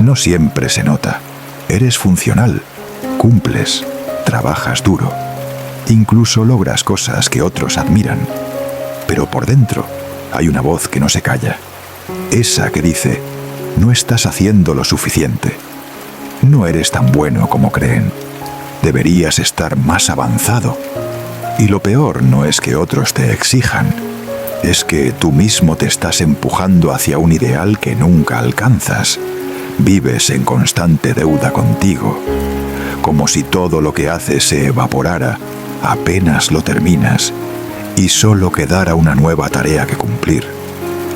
No siempre se nota. Eres funcional, cumples, trabajas duro, incluso logras cosas que otros admiran. Pero por dentro hay una voz que no se calla. Esa que dice, no estás haciendo lo suficiente. No eres tan bueno como creen. Deberías estar más avanzado. Y lo peor no es que otros te exijan, es que tú mismo te estás empujando hacia un ideal que nunca alcanzas. Vives en constante deuda contigo, como si todo lo que haces se evaporara apenas lo terminas y solo quedara una nueva tarea que cumplir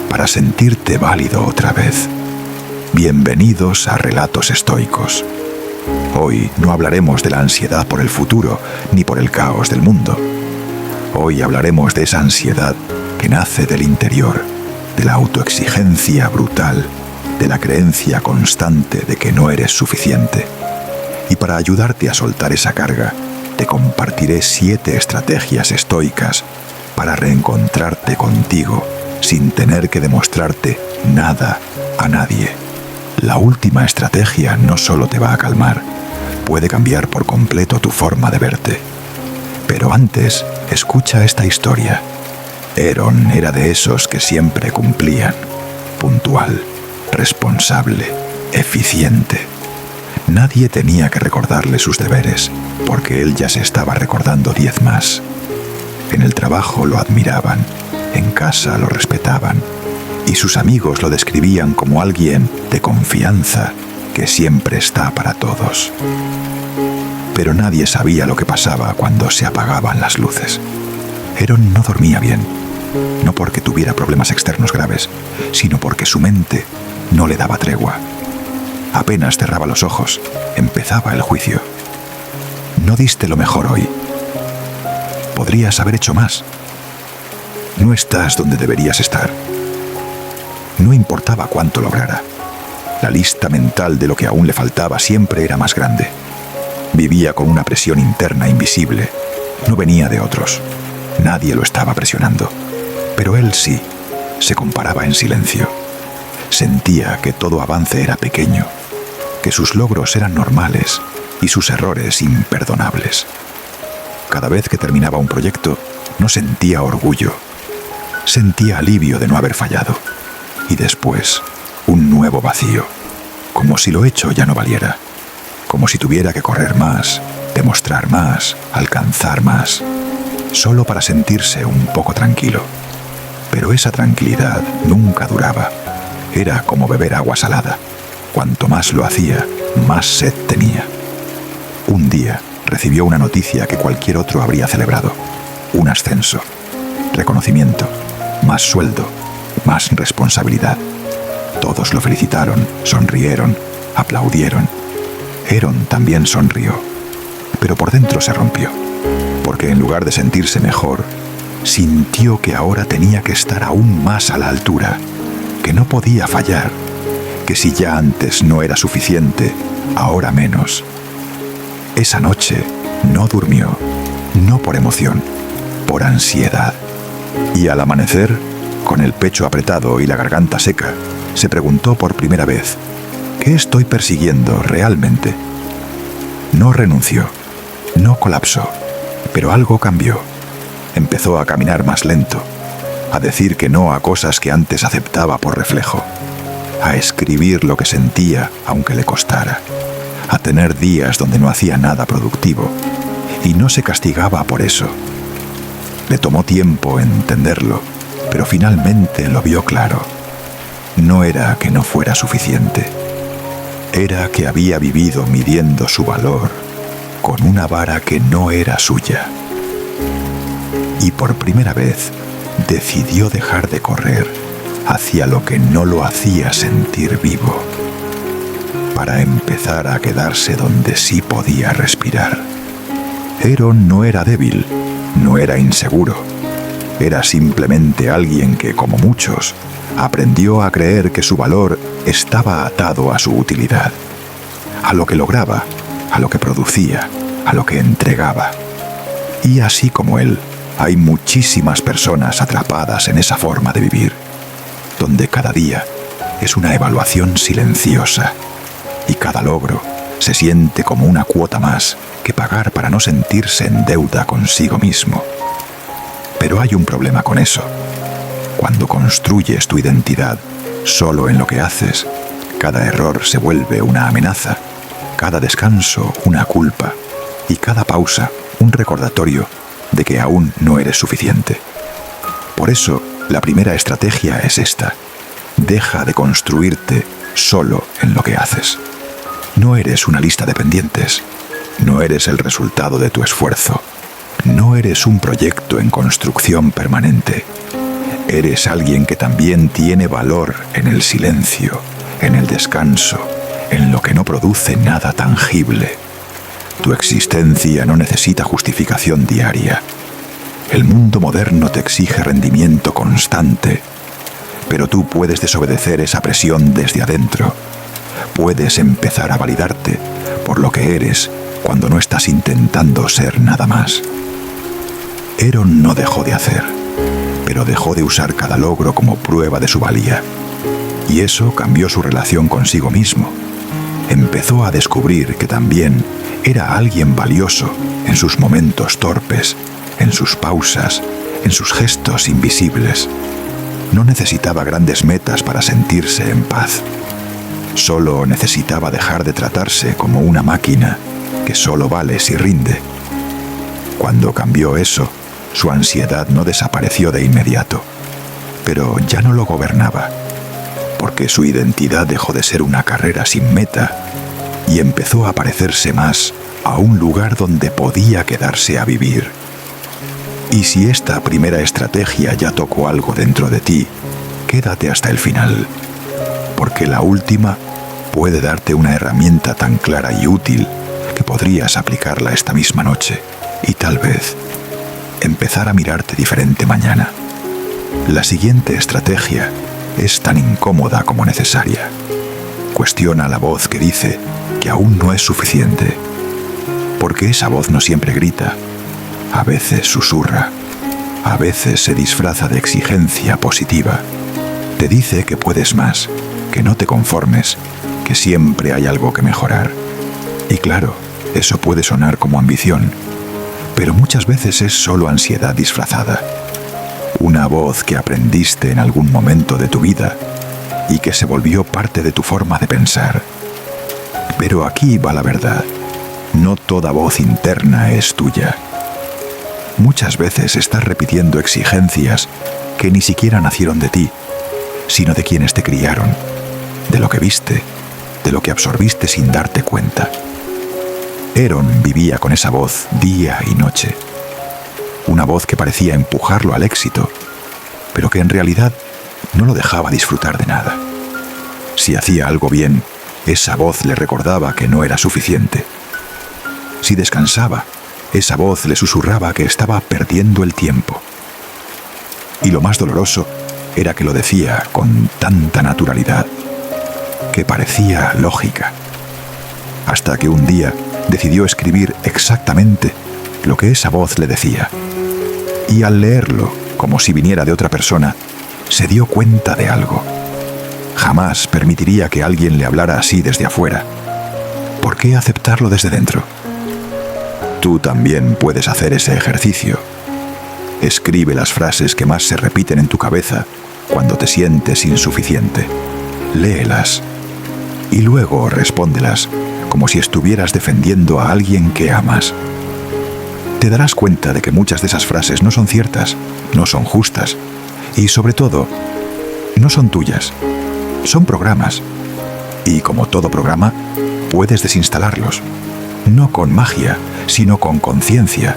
para sentirte válido otra vez. Bienvenidos a Relatos Estoicos. Hoy no hablaremos de la ansiedad por el futuro ni por el caos del mundo. Hoy hablaremos de esa ansiedad que nace del interior, de la autoexigencia brutal, de la creencia constante de que no eres suficiente. Y para ayudarte a soltar esa carga, te compartiré 7 estrategias estoicas para reencontrarte contigo sin tener que demostrarte nada a nadie. La última estrategia no solo te va a calmar, puede cambiar por completo tu forma de verte. Pero antes, escucha esta historia. Herón era de esos que siempre cumplían, puntual, responsable, eficiente. Nadie tenía que recordarle sus deberes, porque él ya se estaba recordando 10 más. En el trabajo lo admiraban, en casa lo respetaban, y sus amigos lo describían como alguien de confianza que siempre está para todos. Pero nadie sabía lo que pasaba cuando se apagaban las luces. Herón no dormía bien, no porque tuviera problemas externos graves, sino porque su mente no le daba tregua. Apenas cerraba los ojos, empezaba el juicio. No diste lo mejor hoy. Podrías haber hecho más. No estás donde deberías estar. No importaba cuánto lograra. La lista mental de lo que aún le faltaba siempre era más grande. Vivía con una presión interna invisible. No venía de otros. Nadie lo estaba presionando. Pero él sí, se comparaba en silencio. Sentía que todo avance era pequeño, que sus logros eran normales y sus errores imperdonables. Cada vez que terminaba un proyecto, no sentía orgullo. Sentía alivio de no haber fallado. Y después, un nuevo vacío, como si lo hecho ya no valiera, como si tuviera que correr más, demostrar más, alcanzar más, solo para sentirse un poco tranquilo. Pero esa tranquilidad nunca duraba. Era como beber agua salada. Cuanto más lo hacía, más sed tenía. Un día recibió una noticia que cualquier otro habría celebrado: un ascenso, reconocimiento, más sueldo, más responsabilidad. Todos lo felicitaron, sonrieron, aplaudieron. Herón también sonrió, pero por dentro se rompió, porque en lugar de sentirse mejor, sintió que ahora tenía que estar aún más a la altura, que no podía fallar, que si ya antes no era suficiente, ahora menos. Esa noche no durmió, no por emoción, por ansiedad. Y al amanecer, con el pecho apretado y la garganta seca, se preguntó por primera vez: ¿qué estoy persiguiendo realmente? No renunció, no colapsó, pero algo cambió. Empezó a caminar más lento, a decir que no a cosas que antes aceptaba por reflejo, a escribir lo que sentía aunque le costara, a tener días donde no hacía nada productivo, y no se castigaba por eso. Le tomó tiempo entenderlo, pero finalmente lo vio claro. No era que no fuera suficiente, era que había vivido midiendo su valor con una vara que no era suya. Y por primera vez decidió dejar de correr hacia lo que no lo hacía sentir vivo, para empezar a quedarse donde sí podía respirar. Herón no era débil, no era inseguro. Era simplemente alguien que, como muchos, aprendió a creer que su valor estaba atado a su utilidad, a lo que lograba, a lo que producía, a lo que entregaba. Y así como él, hay muchísimas personas atrapadas en esa forma de vivir, donde cada día es una evaluación silenciosa y cada logro se siente como una cuota más que pagar para no sentirse en deuda consigo mismo. Pero hay un problema con eso. Cuando construyes tu identidad solo en lo que haces, cada error se vuelve una amenaza, cada descanso una culpa y cada pausa un recordatorio de que aún no eres suficiente. Por eso, la primera estrategia es esta: deja de construirte solo en lo que haces. No eres una lista de pendientes, no eres el resultado de tu esfuerzo, no eres un proyecto en construcción permanente. Eres alguien que también tiene valor en el silencio, en el descanso, en lo que no produce nada tangible. Tu existencia no necesita justificación diaria. El mundo moderno te exige rendimiento constante, pero tú puedes desobedecer esa presión desde adentro. Puedes empezar a validarte por lo que eres cuando no estás intentando ser nada más. Aaron no dejó de hacer, pero dejó de usar cada logro como prueba de su valía. Y eso cambió su relación consigo mismo. Empezó a descubrir que también era alguien valioso en sus momentos torpes, en sus pausas, en sus gestos invisibles. No necesitaba grandes metas para sentirse en paz. Solo necesitaba dejar de tratarse como una máquina que solo vale si rinde. Cuando cambió eso, su ansiedad no desapareció de inmediato, pero ya no lo gobernaba, porque su identidad dejó de ser una carrera sin meta y empezó a parecerse más a un lugar donde podía quedarse a vivir. Y si esta primera estrategia ya tocó algo dentro de ti, quédate hasta el final, porque la última puede darte una herramienta tan clara y útil que podrías aplicarla esta misma noche y tal vez empezar a mirarte diferente mañana. La siguiente estrategia es tan incómoda como necesaria. Cuestiona la voz que dice que aún no es suficiente, porque esa voz no siempre grita. A veces susurra, a veces se disfraza de exigencia positiva. Te dice que puedes más, que no te conformes, que siempre hay algo que mejorar. Y claro, eso puede sonar como ambición, pero muchas veces es solo ansiedad disfrazada. Una voz que aprendiste en algún momento de tu vida y que se volvió parte de tu forma de pensar. Pero aquí va la verdad. No toda voz interna es tuya. Muchas veces estás repitiendo exigencias que ni siquiera nacieron de ti, sino de quienes te criaron, de lo que viste, de lo que absorbiste sin darte cuenta. Aaron vivía con esa voz día y noche. Una voz que parecía empujarlo al éxito, pero que en realidad no lo dejaba disfrutar de nada. Si hacía algo bien, esa voz le recordaba que no era suficiente. Si descansaba, esa voz le susurraba que estaba perdiendo el tiempo. Y lo más doloroso era que lo decía con tanta naturalidad, que parecía lógica. Hasta que un día decidió escribir exactamente lo que esa voz le decía. Y al leerlo, como si viniera de otra persona, se dio cuenta de algo. Jamás permitiría que alguien le hablara así desde afuera. ¿Por qué aceptarlo desde dentro? Tú también puedes hacer ese ejercicio. Escribe las frases que más se repiten en tu cabeza cuando te sientes insuficiente. Léelas y luego respóndelas como si estuvieras defendiendo a alguien que amas. Te darás cuenta de que muchas de esas frases no son ciertas, no son justas y, sobre todo, no son tuyas. Son programas. Y como todo programa, puedes desinstalarlos. No con magia, sino con conciencia.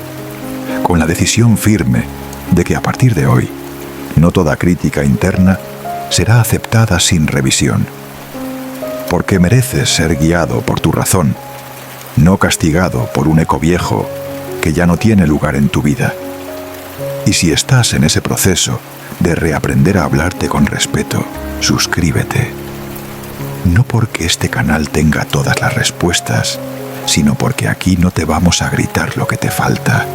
Con la decisión firme de que a partir de hoy, no toda crítica interna será aceptada sin revisión. Porque mereces ser guiado por tu razón, no castigado por un eco viejo que ya no tiene lugar en tu vida. Y si estás en ese proceso de reaprender a hablarte con respeto, suscríbete. No porque este canal tenga todas las respuestas, sino porque aquí no te vamos a gritar lo que te falta.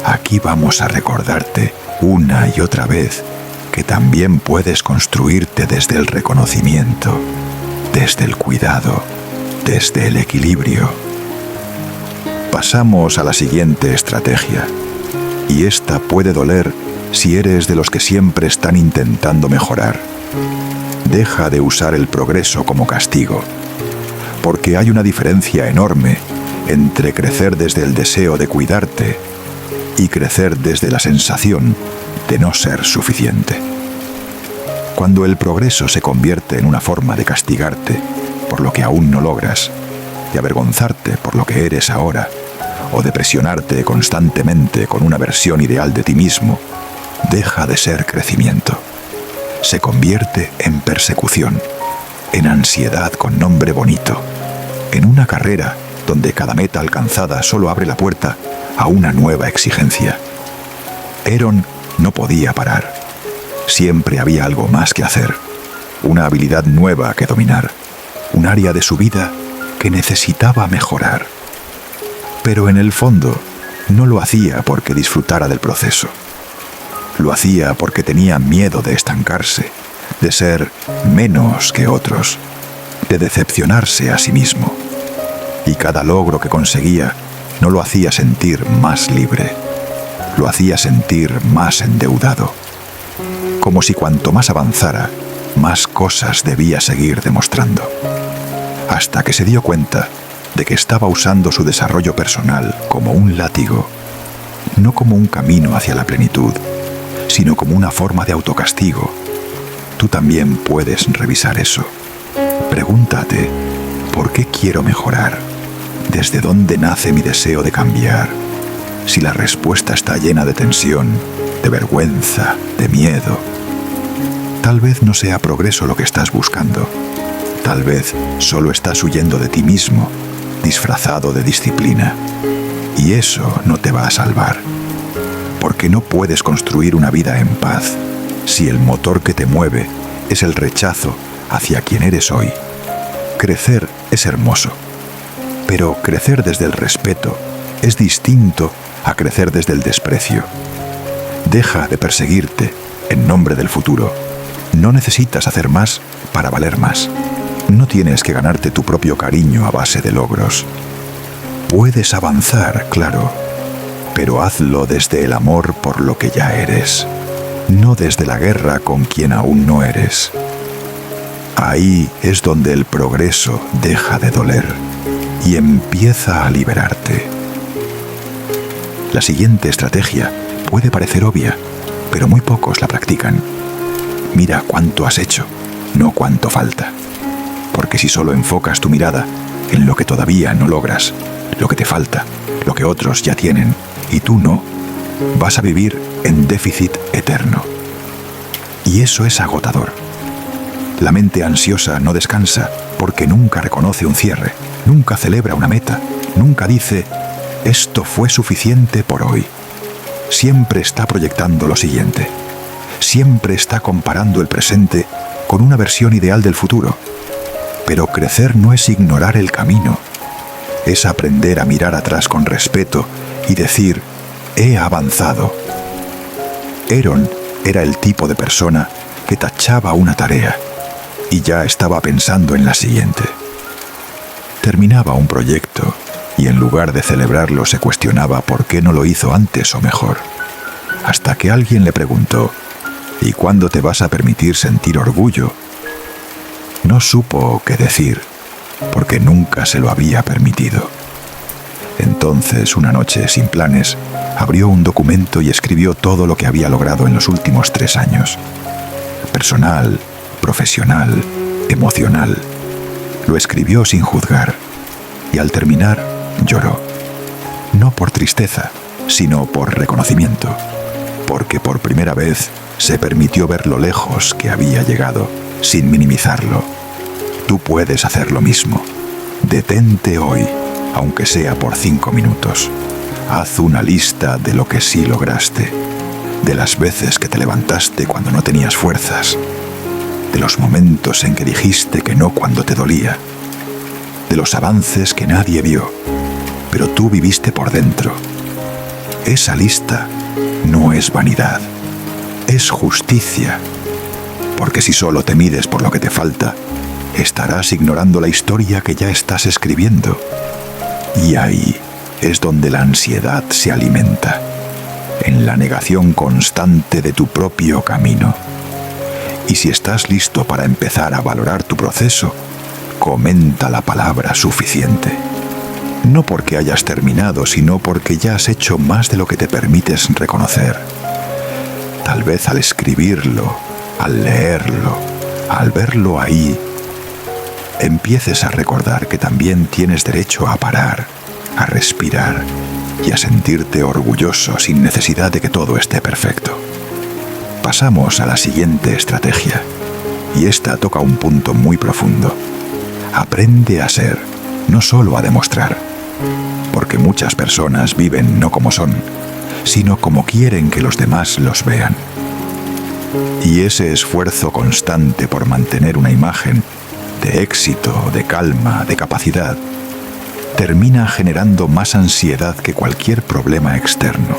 Aquí vamos a recordarte una y otra vez que también puedes construirte desde el reconocimiento, desde el cuidado, desde el equilibrio. Pasamos a la siguiente estrategia, y esta puede doler si eres de los que siempre están intentando mejorar. Deja de usar el progreso como castigo, porque hay una diferencia enorme entre crecer desde el deseo de cuidarte y crecer desde la sensación de no ser suficiente. Cuando el progreso se convierte en una forma de castigarte por lo que aún no logras, de avergonzarte por lo que eres ahora, o de presionarte constantemente con una versión ideal de ti mismo, deja de ser crecimiento. Se convierte en persecución, en ansiedad con nombre bonito, en una carrera donde cada meta alcanzada solo abre la puerta a una nueva exigencia. Aeron no podía parar. Siempre había algo más que hacer, una habilidad nueva que dominar, un área de su vida que necesitaba mejorar. Pero en el fondo, no lo hacía porque disfrutara del proceso. Lo hacía porque tenía miedo de estancarse, de ser menos que otros, de decepcionarse a sí mismo. Y cada logro que conseguía no lo hacía sentir más libre, lo hacía sentir más endeudado. Como si cuanto más avanzara, más cosas debía seguir demostrando. Hasta que se dio cuenta de que estaba usando su desarrollo personal como un látigo, no como un camino hacia la plenitud, sino como una forma de autocastigo. Tú también puedes revisar eso. Pregúntate, ¿por qué quiero mejorar? ¿Desde dónde nace mi deseo de cambiar? Si la respuesta está llena de tensión, de vergüenza, de miedo, tal vez no sea progreso lo que estás buscando. Tal vez solo estás huyendo de ti mismo, disfrazado de disciplina. Y eso no te va a salvar. Porque no puedes construir una vida en paz si el motor que te mueve es el rechazo hacia quien eres hoy. Crecer es hermoso, pero crecer desde el respeto es distinto a crecer desde el desprecio. Deja de perseguirte en nombre del futuro. No necesitas hacer más para valer más. No tienes que ganarte tu propio cariño a base de logros. Puedes avanzar, claro, pero hazlo desde el amor por lo que ya eres, no desde la guerra con quien aún no eres. Ahí es donde el progreso deja de doler y empieza a liberarte. La siguiente estrategia puede parecer obvia, pero muy pocos la practican. Mira cuánto has hecho, no cuánto falta. Porque si solo enfocas tu mirada en lo que todavía no logras, lo que te falta, lo que otros ya tienen y tú no, vas a vivir en déficit eterno. Y eso es agotador. La mente ansiosa no descansa porque nunca reconoce un cierre, nunca celebra una meta, nunca dice, esto fue suficiente por hoy. Siempre está proyectando lo siguiente. Siempre está comparando el presente con una versión ideal del futuro. Pero crecer no es ignorar el camino. Es aprender a mirar atrás con respeto y decir, he avanzado. Aeron era el tipo de persona que tachaba una tarea y ya estaba pensando en la siguiente. Terminaba un proyecto y en lugar de celebrarlo se cuestionaba por qué no lo hizo antes o mejor. Hasta que alguien le preguntó, ¿y cuándo te vas a permitir sentir orgullo? No supo qué decir, porque nunca se lo había permitido. Entonces, una noche, sin planes, abrió un documento y escribió todo lo que había logrado en los últimos 3 años. Personal, profesional, emocional. Lo escribió sin juzgar, y al terminar, lloró. No por tristeza, sino por reconocimiento, porque por primera vez se permitió ver lo lejos que había llegado, sin minimizarlo. Tú puedes hacer lo mismo. Detente hoy, aunque sea por 5 minutos. Haz una lista de lo que sí lograste, de las veces que te levantaste cuando no tenías fuerzas, de los momentos en que dijiste que no cuando te dolía, de los avances que nadie vio, pero tú viviste por dentro. Esa lista no es vanidad, es justicia, porque si solo te mides por lo que te falta, estarás ignorando la historia que ya estás escribiendo. Y ahí es donde la ansiedad se alimenta, en la negación constante de tu propio camino. Y si estás listo para empezar a valorar tu proceso, comenta la palabra suficiente. No porque hayas terminado, sino porque ya has hecho más de lo que te permites reconocer. Tal vez al escribirlo, al leerlo, al verlo ahí, empieces a recordar que también tienes derecho a parar, a respirar y a sentirte orgulloso sin necesidad de que todo esté perfecto. Pasamos a la siguiente estrategia, y esta toca un punto muy profundo. Aprende a ser, no solo a demostrar, porque muchas personas viven no como son, sino como quieren que los demás los vean. Y ese esfuerzo constante por mantener una imagen de éxito, de calma, de capacidad, termina generando más ansiedad que cualquier problema externo.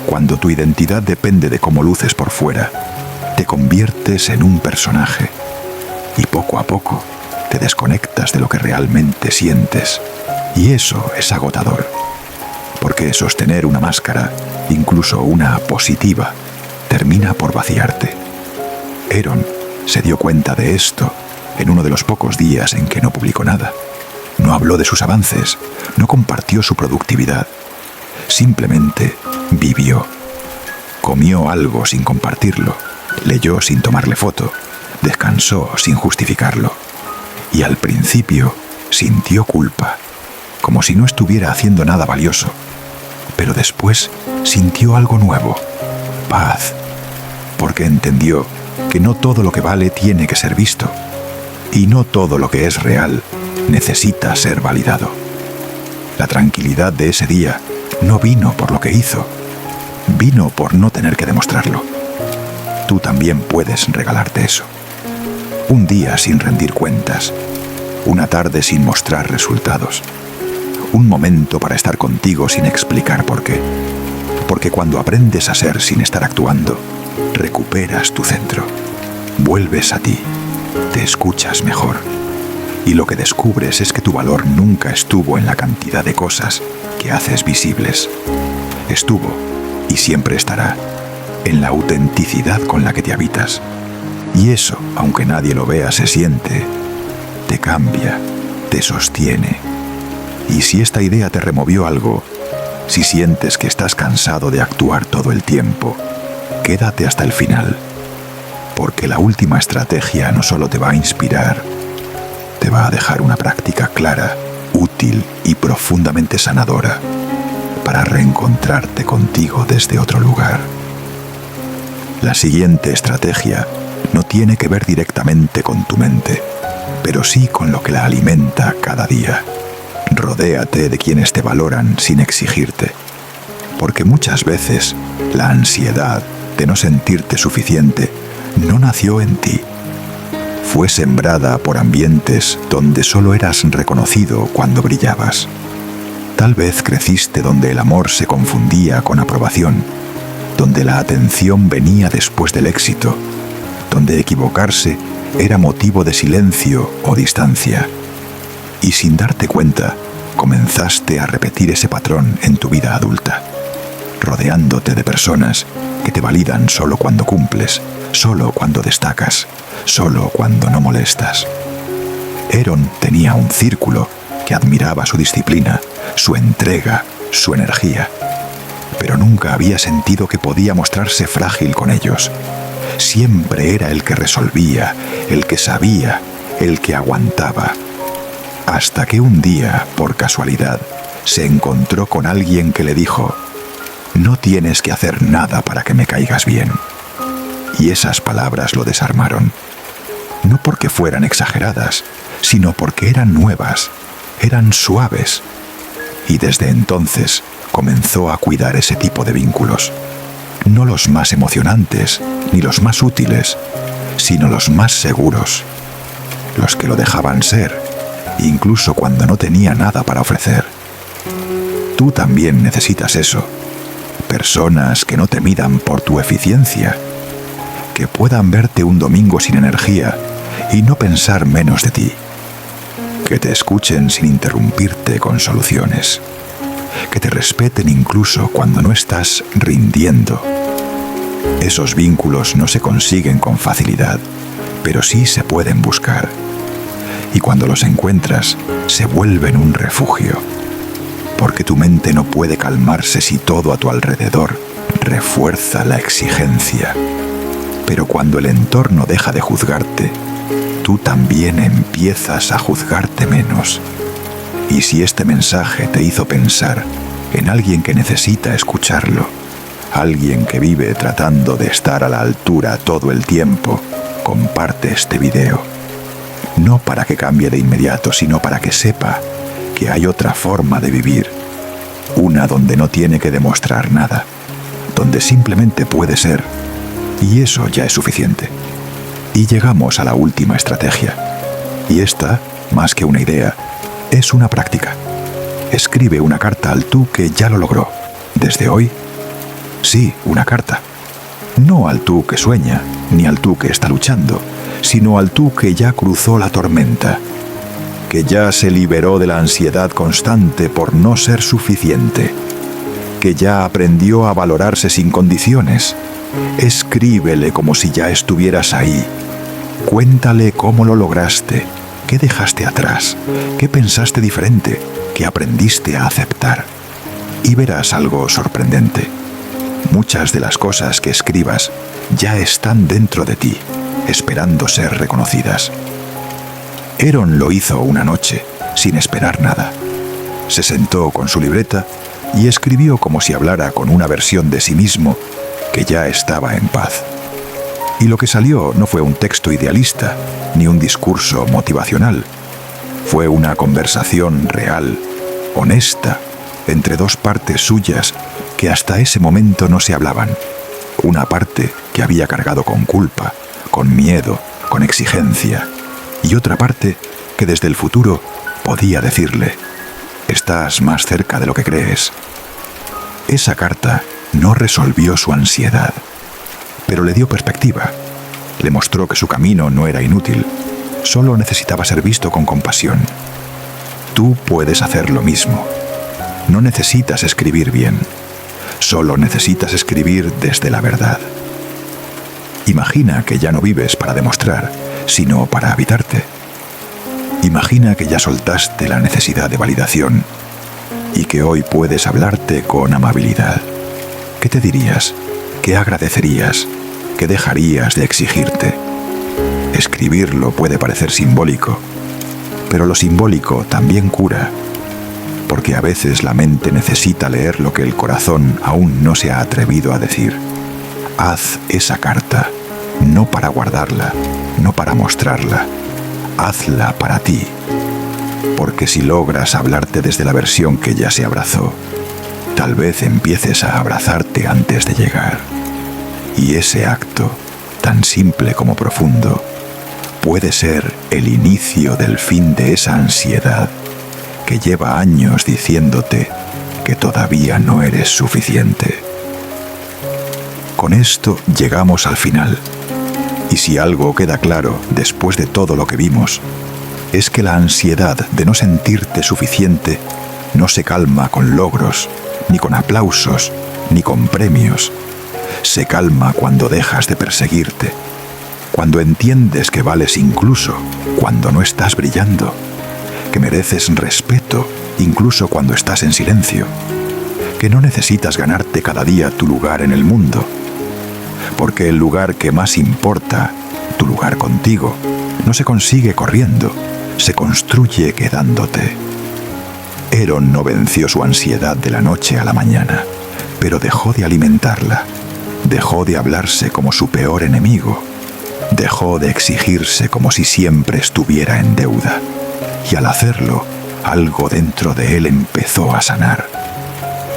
Cuando tu identidad depende de cómo luces por fuera, te conviertes en un personaje y poco a poco te desconectas de lo que realmente sientes, y eso es agotador, porque sostener una máscara, incluso una positiva, termina por vaciarte. Aaron se dio cuenta de esto en uno de los pocos días en que no publicó nada. No habló de sus avances, no compartió su productividad, simplemente vivió. Comió algo sin compartirlo, leyó sin tomarle foto, descansó sin justificarlo. Y al principio sintió culpa, como si no estuviera haciendo nada valioso. Pero después sintió algo nuevo, paz, porque entendió que no todo lo que vale tiene que ser visto, y no todo lo que es real necesita ser validado. La tranquilidad de ese día no vino por lo que hizo, vino por no tener que demostrarlo. Tú también puedes regalarte eso. Un día sin rendir cuentas, una tarde sin mostrar resultados, un momento para estar contigo sin explicar por qué. Porque cuando aprendes a ser sin estar actuando, recuperas tu centro, vuelves a ti, te escuchas mejor. Y lo que descubres es que tu valor nunca estuvo en la cantidad de cosas que haces visibles. Estuvo, y siempre estará, en la autenticidad con la que te habitas. Y eso, aunque nadie lo vea, se siente, te cambia, te sostiene. Y si esta idea te removió algo, si sientes que estás cansado de actuar todo el tiempo, quédate hasta el final, porque la última estrategia no solo te va a inspirar, te va a dejar una práctica clara, útil y profundamente sanadora para reencontrarte contigo desde otro lugar. La siguiente estrategia no tiene que ver directamente con tu mente, pero sí con lo que la alimenta cada día. Rodéate de quienes te valoran sin exigirte, porque muchas veces la ansiedad de no sentirte suficiente no nació en ti. Fue sembrada por ambientes donde solo eras reconocido cuando brillabas. Tal vez creciste donde el amor se confundía con aprobación, donde la atención venía después del éxito, donde equivocarse era motivo de silencio o distancia. Y sin darte cuenta, comenzaste a repetir ese patrón en tu vida adulta, rodeándote de personas que te validan solo cuando cumples, solo cuando destacas, solo cuando no molestas. Aaron tenía un círculo que admiraba su disciplina, su entrega, su energía, pero nunca había sentido que podía mostrarse frágil con ellos. Siempre era el que resolvía, el que sabía, el que aguantaba. Hasta que un día, por casualidad, se encontró con alguien que le dijo: «No tienes que hacer nada para que me caigas bien». Y esas palabras lo desarmaron. No porque fueran exageradas, sino porque eran nuevas, eran suaves. Y desde entonces comenzó a cuidar ese tipo de vínculos. No los más emocionantes, ni los más útiles, sino los más seguros. Los que lo dejaban ser, incluso cuando no tenía nada para ofrecer. Tú también necesitas eso. Personas que no te midan por tu eficiencia, que puedan verte un domingo sin energía y no pensar menos de ti. Que te escuchen sin interrumpirte con soluciones. Que te respeten incluso cuando no estás rindiendo. Esos vínculos no se consiguen con facilidad, pero sí se pueden buscar. Y cuando los encuentras, se vuelven un refugio. Porque tu mente no puede calmarse si todo a tu alrededor refuerza la exigencia. Pero cuando el entorno deja de juzgarte, tú también empiezas a juzgarte menos. Y si este mensaje te hizo pensar en alguien que necesita escucharlo, alguien que vive tratando de estar a la altura todo el tiempo, comparte este video. No para que cambie de inmediato, sino para que sepa que hay otra forma de vivir. Una donde no tiene que demostrar nada, donde simplemente puede ser. Y eso ya es suficiente. Y llegamos a la última estrategia. Y esta, más que una idea, es una práctica. Escribe una carta al tú que ya lo logró. Desde hoy, sí, una carta. No al tú que sueña, ni al tú que está luchando, sino al tú que ya cruzó la tormenta, que ya se liberó de la ansiedad constante por no ser suficiente, que ya aprendió a valorarse sin condiciones. Escríbele como si ya estuvieras ahí. Cuéntale cómo lo lograste, qué dejaste atrás, qué pensaste diferente, qué aprendiste a aceptar. Y verás algo sorprendente. Muchas de las cosas que escribas ya están dentro de ti, esperando ser reconocidas. Heron lo hizo una noche, sin esperar nada. Se sentó con su libreta y escribió como si hablara con una versión de sí mismo que ya estaba en paz. Y lo que salió no fue un texto idealista, ni un discurso motivacional. Fue una conversación real, honesta, entre dos partes suyas que hasta ese momento no se hablaban. Una parte que había cargado con culpa, con miedo, con exigencia. Y otra parte que desde el futuro podía decirle: estás más cerca de lo que crees. Esa carta no resolvió su ansiedad, pero le dio perspectiva. Le mostró que su camino no era inútil, solo necesitaba ser visto con compasión. Tú puedes hacer lo mismo. No necesitas escribir bien, solo necesitas escribir desde la verdad. Imagina que ya no vives para demostrar, sino para habitarte. Imagina que ya soltaste la necesidad de validación y que hoy puedes hablarte con amabilidad. ¿Qué te dirías? ¿Qué agradecerías? ¿Qué dejarías de exigirte? Escribirlo puede parecer simbólico, pero lo simbólico también cura, porque a veces la mente necesita leer lo que el corazón aún no se ha atrevido a decir. Haz esa carta, no para guardarla, no para mostrarla. Hazla para ti, porque si logras hablarte desde la versión que ya se abrazó, tal vez empieces a abrazarte antes de llegar. Y ese acto, tan simple como profundo, puede ser el inicio del fin de esa ansiedad que lleva años diciéndote que todavía no eres suficiente. Con esto llegamos al final. Y si algo queda claro después de todo lo que vimos, es que la ansiedad de no sentirte suficiente no se calma con logros, ni con aplausos, ni con premios. Se calma cuando dejas de perseguirte, cuando entiendes que vales incluso cuando no estás brillando, que mereces respeto incluso cuando estás en silencio, que no necesitas ganarte cada día tu lugar en el mundo, porque el lugar que más importa, tu lugar contigo, no se consigue corriendo, se construye quedándote. Heron no venció su ansiedad de la noche a la mañana, pero dejó de alimentarla, dejó de hablarse como su peor enemigo, dejó de exigirse como si siempre estuviera en deuda, y al hacerlo, algo dentro de él empezó a sanar.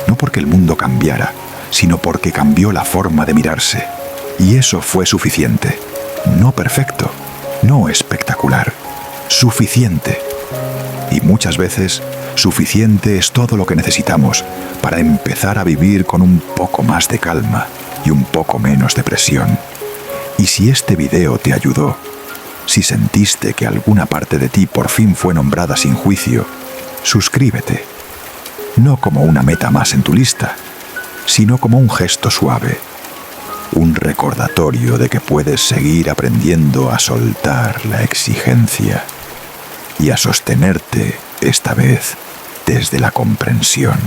No porque el mundo cambiara, sino porque cambió la forma de mirarse. Y eso fue suficiente. No perfecto, no espectacular, suficiente. Y muchas veces, suficiente es todo lo que necesitamos para empezar a vivir con un poco más de calma y un poco menos de presión. Y si este video te ayudó, Si sentiste que alguna parte de ti por fin fue nombrada sin juicio, suscríbete. No como una meta más en tu lista, sino como un gesto suave. Un recordatorio de que puedes seguir aprendiendo a soltar la exigencia y a sostenerte, esta vez, desde la comprensión.